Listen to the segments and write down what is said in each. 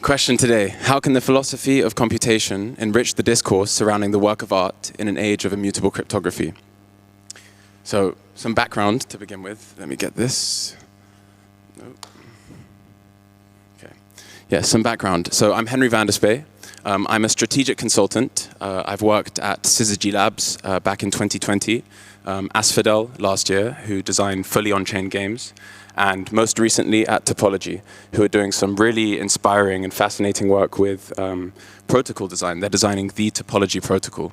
question today: how can the philosophy of computation enrich the discourse surrounding the work of art in an age of immutable cryptography? So, some background to begin with. Let me get this. Nope. Okay. Yeah, some background. So, I'm Henry Vanderspuy. I'm a strategic consultant. I've worked at Syzygy Labs back in 2020, Asphodel last year, who designed fully on-chain games, and most recently at Topology, who are doing some really inspiring and fascinating work with protocol design. They're designing the Topology protocol.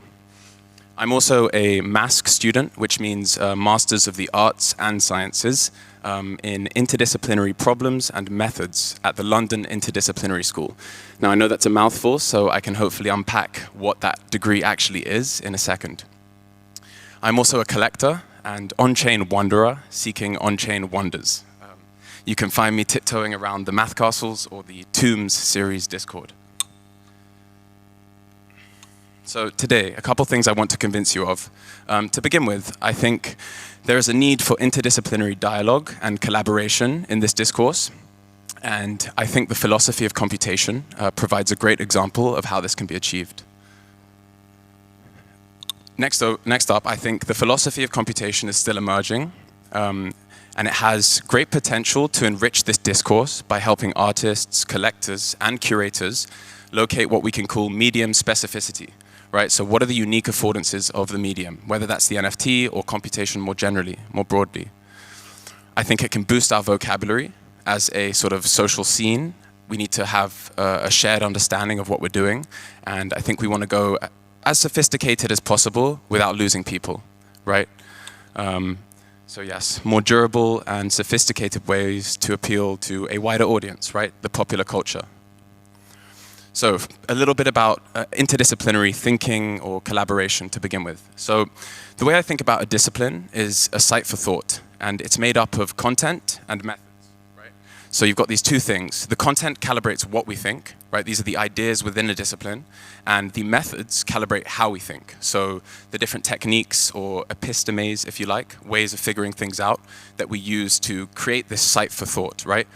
I'm also a MASC student, which means Masters of the Arts and Sciences in Interdisciplinary Problems and Methods at the London Interdisciplinary School. Now, I know that's a mouthful, so I can hopefully unpack what that degree actually is in a second. I'm also a collector and on-chain wanderer seeking on-chain wonders. You can find me tiptoeing around the Math Castles or the Tombs series Discord. So today, a couple things I want to convince you of. To begin with, I think there is a need for interdisciplinary dialogue and collaboration in this discourse. And I think the philosophy of computation provides a great example of how this can be achieved. Next up, I think the philosophy of computation is still emerging. And it has great potential to enrich this discourse by helping artists, collectors, and curators locate what we can call medium specificity, right? So what are the unique affordances of the medium, whether that's the NFT or computation more generally, more broadly. I think it can boost our vocabulary as a sort of social scene. We need to have a shared understanding of what we're doing, and I think we want to go as sophisticated as possible without losing people, right? So yes, more durable and sophisticated ways to appeal to a wider audience, right? The popular culture. So a little bit about interdisciplinary thinking or collaboration to begin with. So the way I think about a discipline is a site for thought, and it's made up of content and methods, right? So you've got these two things. The content calibrates what we think, right? These are the ideas within a discipline, and the methods calibrate how we think. So the different techniques or epistemes, if you like, ways of figuring things out that we use to create this site for thought, right?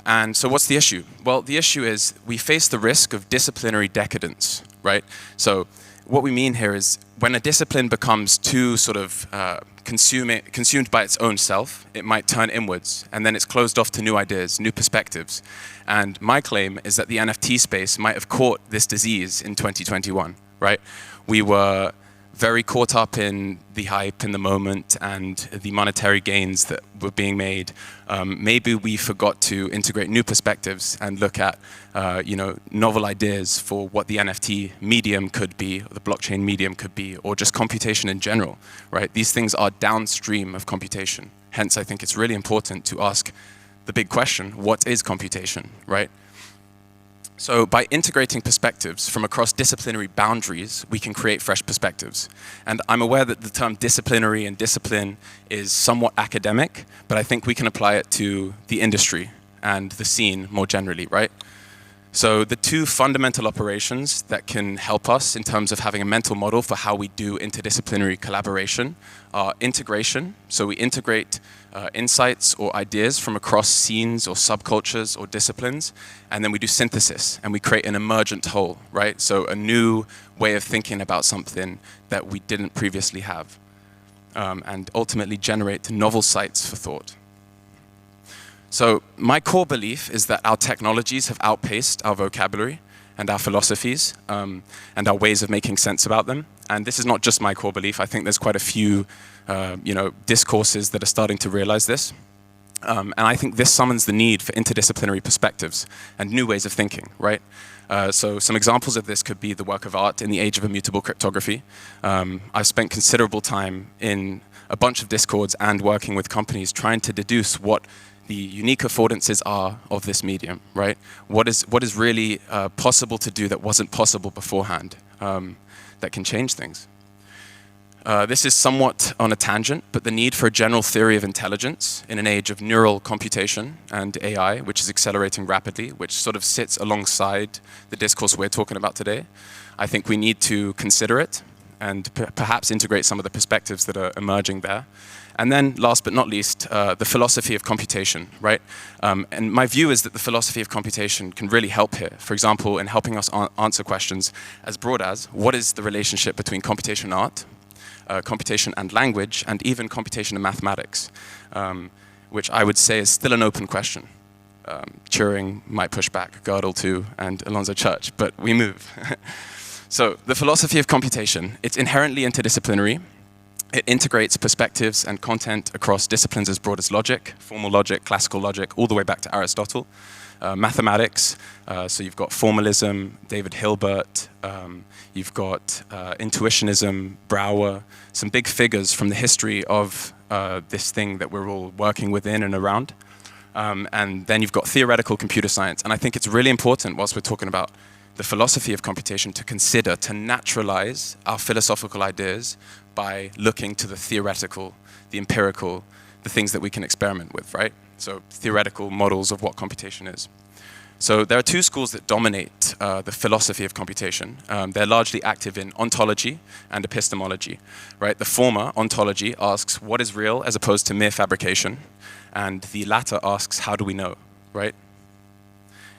And so what's the issue? Well, the issue is we face the risk of disciplinary decadence, right? So what we mean here is when a discipline becomes too sort of consumed by its own self, it might turn inwards, and then it's closed off to new ideas, new perspectives. And my claim is that the NFT space might have caught this disease in 2021, right? We were very caught up in the hype in the moment and the monetary gains that were being made. Maybe we forgot to integrate new perspectives and look at novel ideas for what the NFT medium could be, or the blockchain medium could be, or just computation in general, right? These things are downstream of computation. Hence, I think it's really important to ask the big question: what is computation, right? So by integrating perspectives from across disciplinary boundaries, we can create fresh perspectives. And I'm aware that the term disciplinary and discipline is somewhat academic, but I think we can apply it to the industry and the scene more generally, right? So the two fundamental operations that can help us in terms of having a mental model for how we do interdisciplinary collaboration are integration. So we integrate insights or ideas from across scenes or subcultures or disciplines, and then we do synthesis and we create an emergent whole, right? So a new way of thinking about something that we didn't previously have, and ultimately generate novel sites for thought. So my core belief is that our technologies have outpaced our vocabulary and our philosophies and our ways of making sense about them. And this is not just my core belief. I think there's quite a few discourses that are starting to realize this. And I think this summons the need for interdisciplinary perspectives and new ways of thinking, right? So some examples of this could be the work of art in the age of immutable cryptography. I've spent considerable time in a bunch of discords and working with companies trying to deduce what the unique affordances are of this medium, right? What is really possible to do that wasn't possible beforehand, that can change things. This is somewhat on a tangent, but the need for a general theory of intelligence in an age of neural computation and AI, which is accelerating rapidly, which sort of sits alongside the discourse we're talking about today. I think we need to consider it and perhaps integrate some of the perspectives that are emerging there. And then, last but not least, the philosophy of computation, right? And my view is that the philosophy of computation can really help here. For example, in helping us answer questions as broad as, what is the relationship between computation and art, computation and language, and even computation and mathematics, which I would say is still an open question. Turing might push back, Gödel too, and Alonzo Church, but we move. So, the philosophy of computation, it's inherently interdisciplinary. It integrates perspectives and content across disciplines as broad as logic, formal logic, classical logic, all the way back to Aristotle. Mathematics, so you've got formalism, David Hilbert, you've got intuitionism, Brouwer, some big figures from the history of this thing that we're all working within and around. And then you've got theoretical computer science. And I think it's really important, whilst we're talking about the philosophy of computation, to consider, to naturalize our philosophical ideas by looking to the theoretical, the empirical, the things that we can experiment with, right? So theoretical models of what computation is. So there are two schools that dominate the philosophy of computation. They're largely active in ontology and epistemology, right? The former, ontology, asks what is real as opposed to mere fabrication, and the latter asks how do we know, right?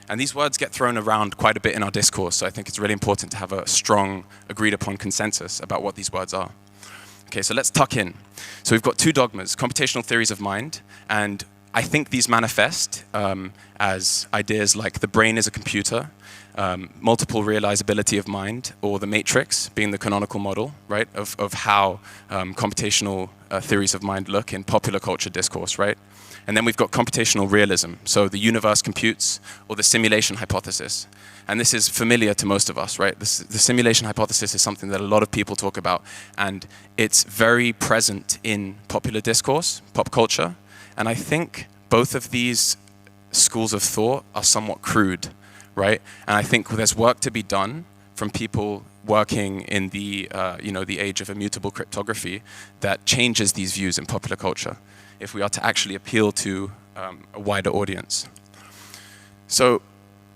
And these words get thrown around quite a bit in our discourse, so I think it's really important to have a strong, agreed-upon consensus about what these words are. Okay, so let's tuck in. So we've got two dogmas, computational theories of mind, and I think these manifest as ideas like the brain is a computer, multiple realizability of mind, or the matrix being the canonical model, right, of how computational theories of mind look in popular culture discourse, right? And then we've got computational realism, so the universe computes, or the simulation hypothesis. And this is familiar to most of us, right? The simulation hypothesis is something that a lot of people talk about, and it's very present in popular discourse, pop culture. And I think both of these schools of thought are somewhat crude, right? And I think there's work to be done from people working in the, the age of immutable cryptography that changes these views in popular culture, if we are to actually appeal to a wider audience. So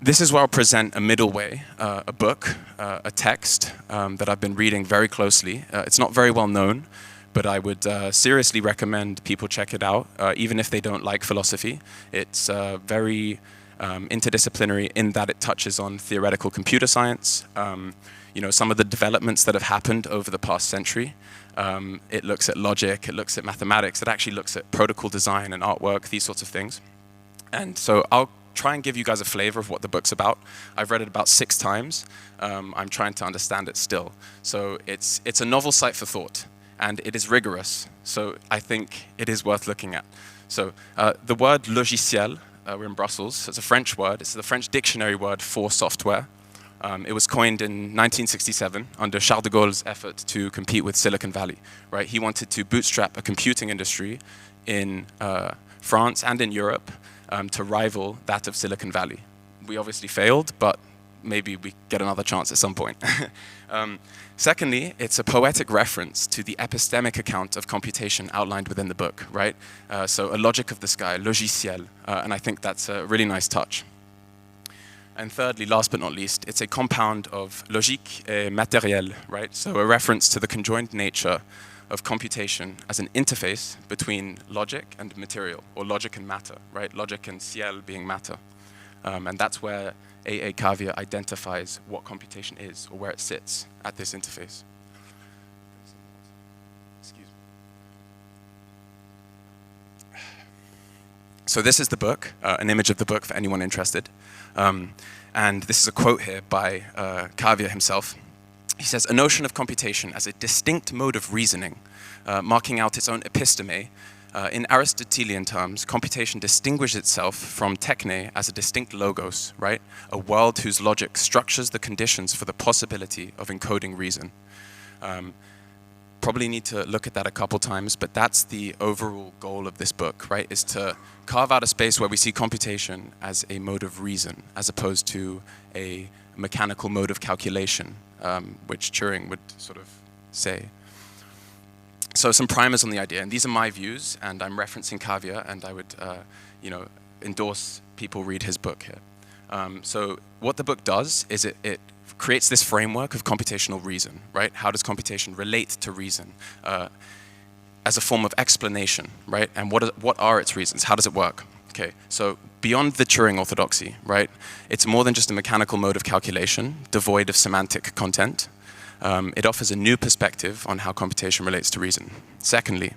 this is where I'll present a middle way, a book, a text that I've been reading very closely. It's not very well known, but I would seriously recommend people check it out, even if they don't like philosophy. It's very interdisciplinary in that it touches on theoretical computer science, some of the developments that have happened over the past century. It looks at logic, it looks at mathematics, it actually looks at protocol design and artwork, these sorts of things. And so I'll try and give you guys a flavor of what the book's about. I've read it about 6 times. I'm trying to understand it still. So it's a novel site for thought, and it is rigorous. So I think it is worth looking at. So the word logiciel, we're in Brussels, it's a French word. It's the French dictionary word for software. It was coined in 1967 under Charles de Gaulle's effort to compete with Silicon Valley, right? He wanted to bootstrap a computing industry in France and in Europe to rival that of Silicon Valley. We obviously failed, but maybe we get another chance at some point. Secondly, it's a poetic reference to the epistemic account of computation outlined within the book, right? So a logic of the sky, logiciel, and I think that's a really nice touch. And thirdly, last but not least, it's a compound of logique et matériel, right? So a reference to the conjoined nature of computation as an interface between logic and material, or logic and matter, right? Logic and ciel being matter. And that's where A.A. Cavia identifies what computation is, or where it sits at this interface. Excuse me. So this is the book, an image of the book for anyone interested. And this is a quote here by Cavia himself. He says, "A notion of computation as a distinct mode of reasoning, marking out its own episteme. In Aristotelian terms, computation distinguishes itself from techne as a distinct logos, right? A world whose logic structures the conditions for the possibility of encoding reason." Probably need to look at that a couple times, but that's the overall goal of this book, right? Is to carve out a space where we see computation as a mode of reason, as opposed to a mechanical mode of calculation, which Turing would sort of say. So some primers on the idea, and these are my views, and I'm referencing Cavia, and I would, endorse people read his book here. So what the book does is it creates this framework of computational reason, right? How does computation relate to reason as a form of explanation, right? And what are its reasons? How does it work? Okay, so beyond the Turing orthodoxy, right? It's more than just a mechanical mode of calculation, devoid of semantic content. It offers a new perspective on how computation relates to reason. Secondly,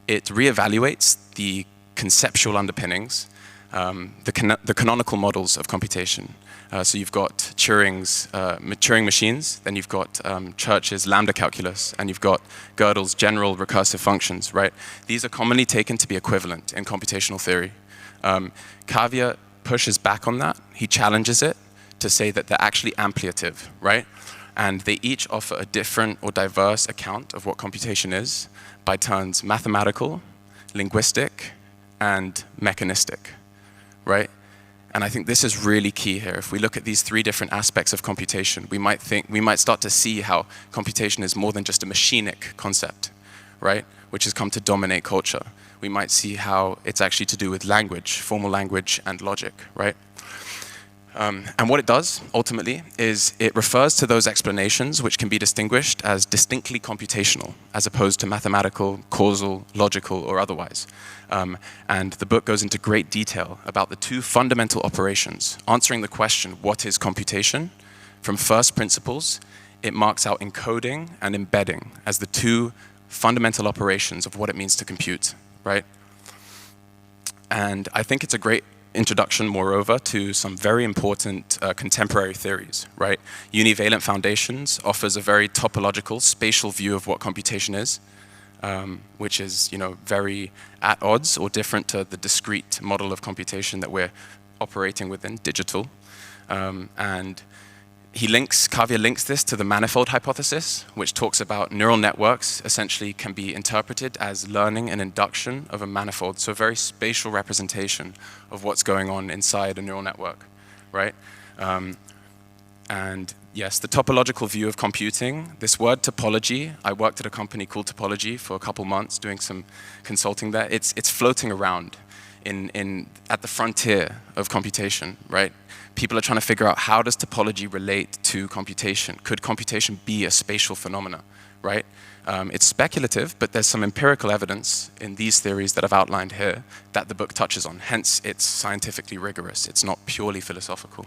it reevaluates the conceptual underpinnings, the canonical models of computation. So you've got Turing's Turing machines, then you've got Church's lambda calculus, and you've got Gödel's general recursive functions, right? These are commonly taken to be equivalent in computational theory. Kavya pushes back on that. He challenges it to say that they're actually ampliative, right? And they each offer a different or diverse account of what computation is by turns mathematical, linguistic, and mechanistic, right? And I think this is really key here. If we look at these three different aspects of computation, we might start to see how computation is more than just a machinic concept, right? Which has come to dominate culture. We might see how it's actually to do with language, formal language, and logic, right? And what it does, ultimately, is it refers to those explanations which can be distinguished as distinctly computational, as opposed to mathematical, causal, logical, or otherwise. And the book goes into great detail about the two fundamental operations, answering the question, what is computation? From first principles, it marks out encoding and embedding as the two fundamental operations of what it means to compute, right? And I think it's a great introduction, moreover, to some very important contemporary theories, right? Univalent Foundations offers a very topological, spatial view of what computation is, which is, very at odds or different to the discrete model of computation that we're operating within, digital. And Kavya links this to the manifold hypothesis, which talks about neural networks essentially can be interpreted as learning and induction of a manifold, so a very spatial representation of what's going on inside a neural network, right? And yes, the topological view of computing, this word topology, I worked at a company called Topology for a couple months doing some consulting there. It's floating around at the frontier of computation, right? People are trying to figure out, how does topology relate to computation? Could computation be a spatial phenomena, right? It's speculative, but there's some empirical evidence in these theories that I've outlined here that the book touches on. Hence, it's scientifically rigorous. It's not purely philosophical.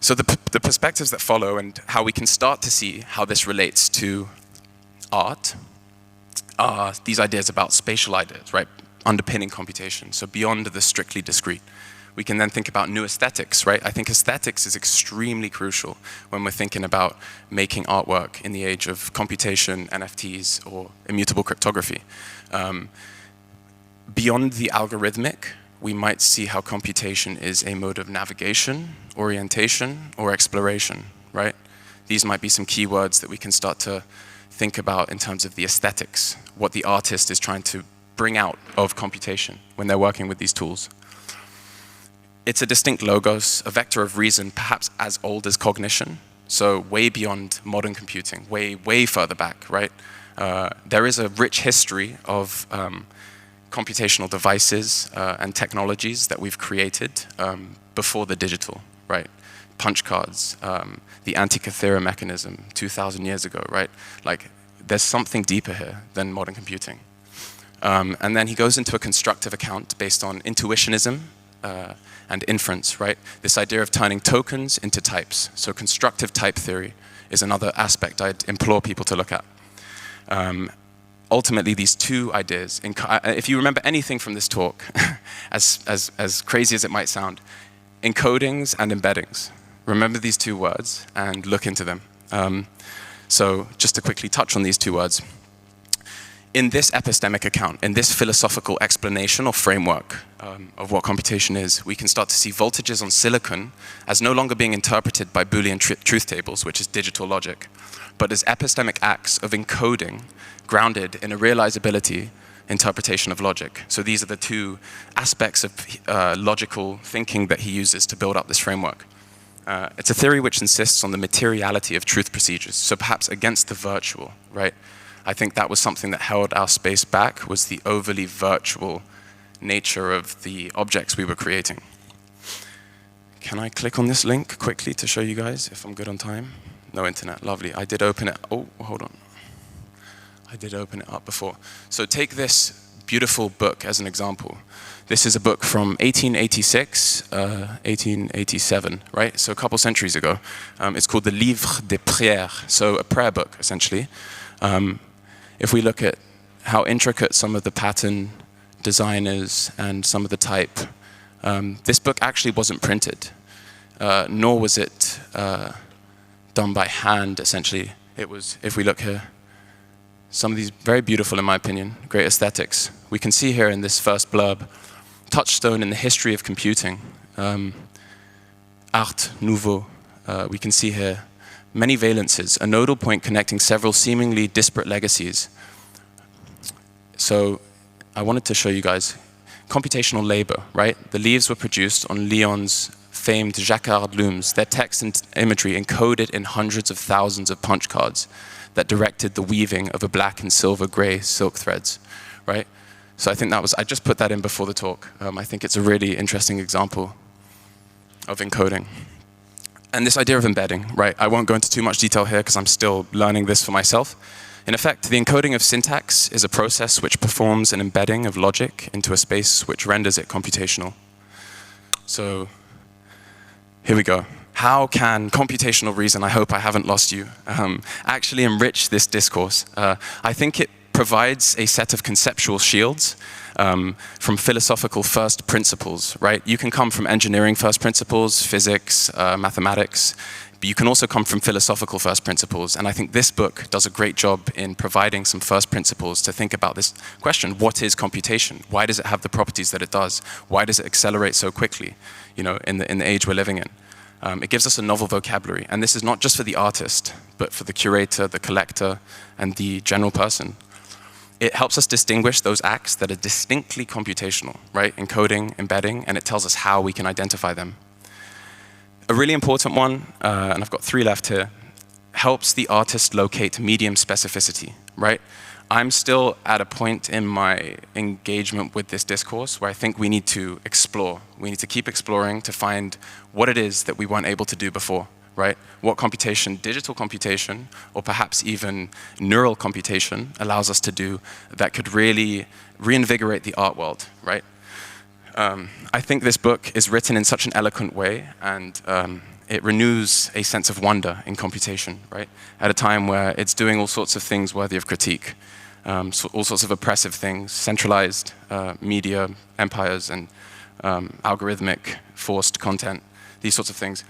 So the perspectives that follow and how we can start to see how this relates to art are these ideas about spatial ideas, right? Underpinning computation, so beyond the strictly discrete. We can then think about new aesthetics, right? I think aesthetics is extremely crucial when we're thinking about making artwork in the age of computation, NFTs, or immutable cryptography. Beyond the algorithmic, we might see how computation is a mode of navigation, orientation, or exploration, right? These might be some keywords that we can start to think about in terms of the aesthetics, what the artist is trying to bring out of computation when they're working with these tools. It's a distinct logos, a vector of reason, perhaps as old as cognition, so way beyond modern computing, way further back, right? There is a rich history of computational devices and technologies that we've created before the digital, right? Punch cards, the Antikythera mechanism 2,000 years ago, right? Like, there's something deeper here than modern computing. And then he goes into a constructive account based on intuitionism and inference, right? This idea of turning tokens into types. So constructive type theory is another aspect I'd implore people to look at. Ultimately, these two ideas, if you remember anything from this talk, as crazy as it might sound, encodings and embeddings. Remember these two words and look into them. So just to quickly touch on these two words. In this epistemic account, in this philosophical explanation or framework of what computation is, we can start to see voltages on silicon as no longer being interpreted by Boolean truth tables, which is digital logic, but as epistemic acts of encoding grounded in a realizability interpretation of logic. So these are the two aspects of logical thinking that he uses to build up this framework. It's a theory which insists on the materiality of truth procedures, so perhaps against the virtual, right? I think that was something that held our space back, was the overly virtual nature of the objects we were creating. Can I click on this link quickly to show you guys if I'm good on time? No internet, lovely. I did open it, oh, hold on. I did open it up before. So take this beautiful book as an example. This is a book from 1886, 1887, right? So a couple centuries ago. It's called the Livre des Prières, so a prayer book, essentially. If we look at how intricate some of the pattern design is and some of the type, this book actually wasn't printed, nor was it done by hand, essentially. It was, if we look here, some of these very beautiful, in my opinion, great aesthetics. We can see here in this first blurb, touchstone in the history of computing, Art Nouveau. We can see here many valences, a nodal point connecting several seemingly disparate legacies. So I wanted to show you guys computational labor, right? The leaves were produced on Lyon's famed Jacquard looms, their text and imagery encoded in hundreds of thousands of punch cards that directed the weaving of a black and silver gray silk threads, right? So I think that was, I just put that in before the talk. I think it's a really interesting example of encoding. And this idea of embedding, right? I won't go into too much detail here because I'm still learning this for myself. In effect, the encoding of syntax is a process which performs an embedding of logic into a space which renders it computational. So here we go. How can computational reason, I hope I haven't lost you, actually enrich this discourse? I think it provides a set of conceptual shields from philosophical first principles, right? You can come from engineering first principles, physics, mathematics, but you can also come from philosophical first principles. And I think this book does a great job in providing some first principles to think about this question. What is computation? Why does it have the properties that it does? Why does it accelerate so quickly, you know, in the age we're living in? It gives us a novel vocabulary. And this is not just for the artist, but for the curator, the collector, and the general person. It helps us distinguish those acts that are distinctly computational, right? Encoding, embedding, and it tells us how we can identify them. A really important one, and I've got 3 left here, helps the artist locate medium specificity, right? I'm still at a point in my engagement with this discourse where I think we need to explore. We need to keep exploring to find what it is that we weren't able to do before, right? What computation, digital computation, or perhaps even neural computation allows us to do that could really reinvigorate the art world, right? I think this book is written in such an eloquent way, and it renews a sense of wonder in computation, right? At a time where it's doing all sorts of things worthy of critique, so all sorts of oppressive things, centralized media empires and algorithmic forced content, these sorts of things.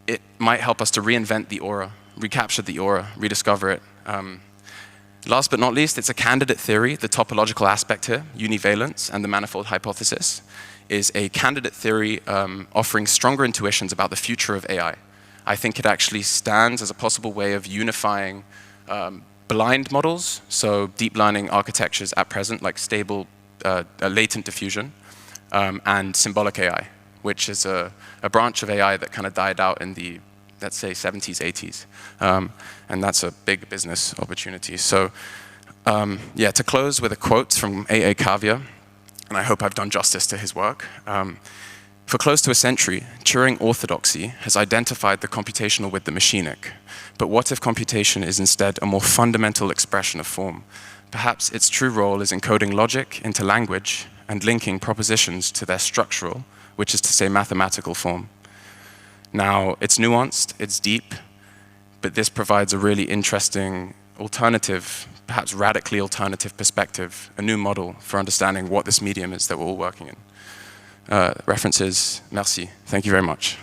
It might help us to reinvent the aura, recapture the aura, rediscover it. Last but not least, it's a candidate theory. The topological aspect here, univalence and the manifold hypothesis, is a candidate theory offering stronger intuitions about the future of AI. I think it actually stands as a possible way of unifying blind models, so deep learning architectures at present, like stable latent diffusion, and symbolic AI, which is a branch of AI that kind of died out in the, let's say, 70s, 80s. And that's a big business opportunity. So yeah, to close with a quote from A.A. Kavya, and I hope I've done justice to his work. For close to a century, Turing orthodoxy has identified the computational with the machinic. But what if computation is instead a more fundamental expression of form? Perhaps its true role is encoding logic into language and linking propositions to their structural, which is to say mathematical form. Now, it's nuanced, it's deep, but this provides a really interesting alternative, perhaps radically alternative perspective, a new model for understanding what this medium is that we're all working in. References, merci. Thank you very much.